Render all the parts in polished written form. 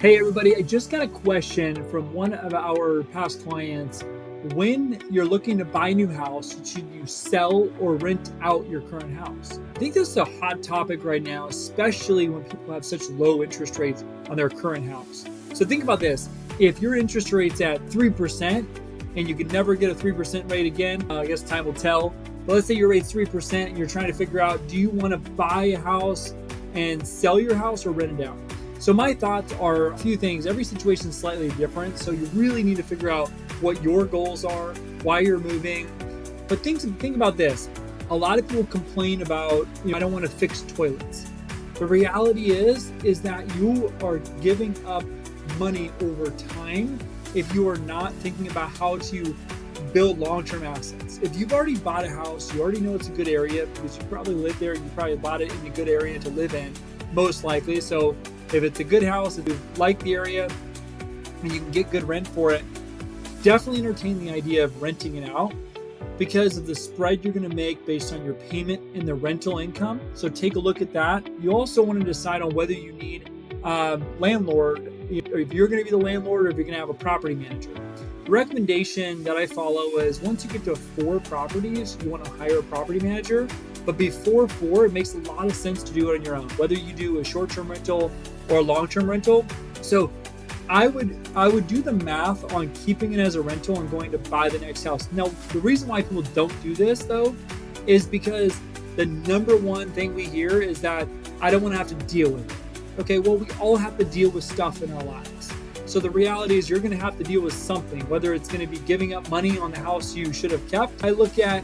Hey everybody, I just got a question from one of our past clients. When you're looking to buy a new house, should you sell or rent out your current house? I think this is a hot topic right now, especially when people have such low interest rates on their current house. So think about this. If your interest rate's at 3% and you can never get a 3% rate again, I guess time will tell. But let's say your rate's 3% and you're trying to figure out, do you want to buy a house and sell your house or rent it out? So my thoughts are a few things. Every situation is slightly different. So you really need to figure out what your goals are, why you're moving. But think about this. A lot of people complain about, I don't want to fix toilets. The reality is that you are giving up money over time if you are not thinking about how to build long-term assets. If you've already bought a house, you already know it's a good area because you probably live there. You probably bought it in a good area to live in, most likely. So if it's a good house, if you like the area and you can get good rent for it, definitely entertain the idea of renting it out because of the spread you're going to make based on your payment and the rental income. So take a look at that. You also want to decide on whether you need a landlord, if you're going to be the landlord or if you're going to have a property manager. The recommendation that I follow is once you get to 4 properties, you want to hire a property manager. But before 4, it makes a lot of sense to do it on your own, whether you do a short-term rental or a long-term rental. So I would do the math on keeping it as a rental and going to buy the next house. Now, the reason why people don't do this though, is because the number one thing we hear is that I don't want to have to deal with it. Okay, well, we all have to deal with stuff in our lives. So the reality is you're going to have to deal with something, whether it's going to be giving up money on the house you should have kept. I look at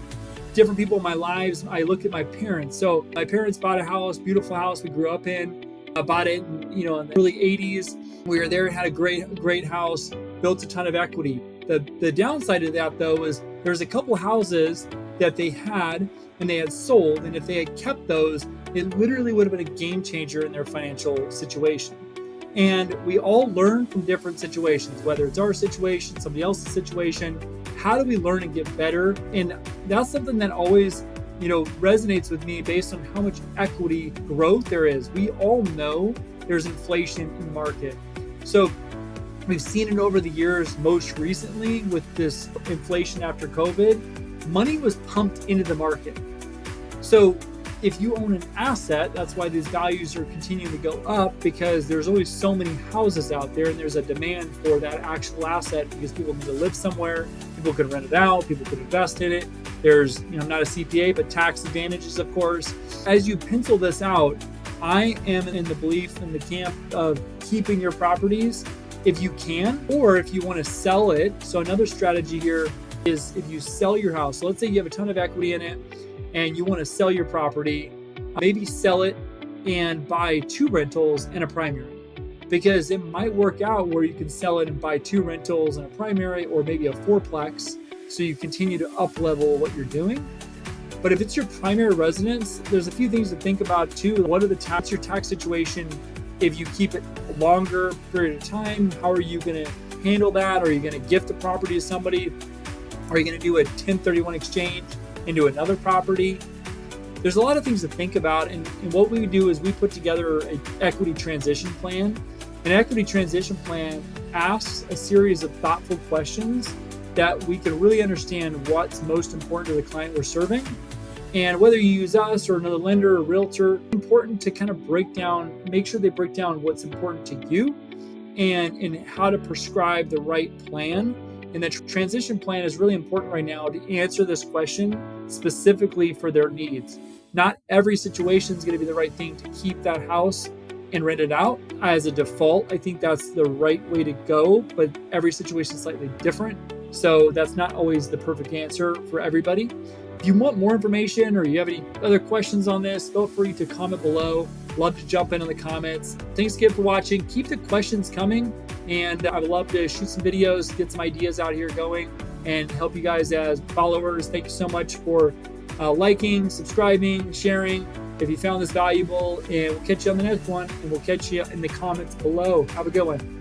different people in my lives. I look at my parents. So my parents bought a house, beautiful house we grew up in. Bought it in the early 80s. We were there, had a great house, built a ton of equity. The downside of that though is there's a couple houses that they had and they had sold, and if they had kept those, it literally would have been a game changer in their financial situation. And we all learn from different situations, whether it's our situation, somebody else's situation. How do we learn and get better? And that's something that always resonates with me based on how much equity growth there is. We all know there's inflation in the market. So we've seen it over the years, most recently with this inflation after COVID, money was pumped into the market. So if you own an asset, that's why these values are continuing to go up, because there's always so many houses out there and there's a demand for that actual asset because people need to live somewhere, people could rent it out, people could invest in it. There's, I'm not a CPA, but tax advantages, of course. As you pencil this out, I am in the belief in the camp of keeping your properties if you can, or if you want to sell it. So another strategy here is if you sell your house. So let's say you have a ton of equity in it and you want to sell your property, maybe sell it and buy 2 rentals and a primary, because it might work out where you can sell it and buy 2 rentals and a primary, or maybe a 4-plex. So you continue to up level what you're doing. But if it's your primary residence, there's a few things to think about too. What are your tax situation? If you keep it a longer period of time, how are you going to handle that? Are you going to gift the property to somebody? Are you going to do a 1031 exchange into another property? There's a lot of things to think about. And what we do is we put together an equity transition plan. An equity transition plan asks a series of thoughtful questions that we can really understand what's most important to the client we're serving. And whether you use us or another lender or realtor, it's important to kind of make sure they break down what's important to you and how to prescribe the right plan. And the transition plan is really important right now to answer this question specifically for their needs. Not every situation is going to be the right thing to keep that house and rent it out as a default. I think that's the right way to go, but every situation is slightly different. So that's not always the perfect answer for everybody. If you want more information or you have any other questions on this, feel free to comment below. Love to jump in the comments. Thanks again for watching. Keep the questions coming, and I would love to shoot some videos, get some ideas out here going, and help you guys as followers. Thank you so much for liking, subscribing, sharing. If you found this valuable, and we'll catch you on the next one, and we'll catch you in the comments below. Have a good one.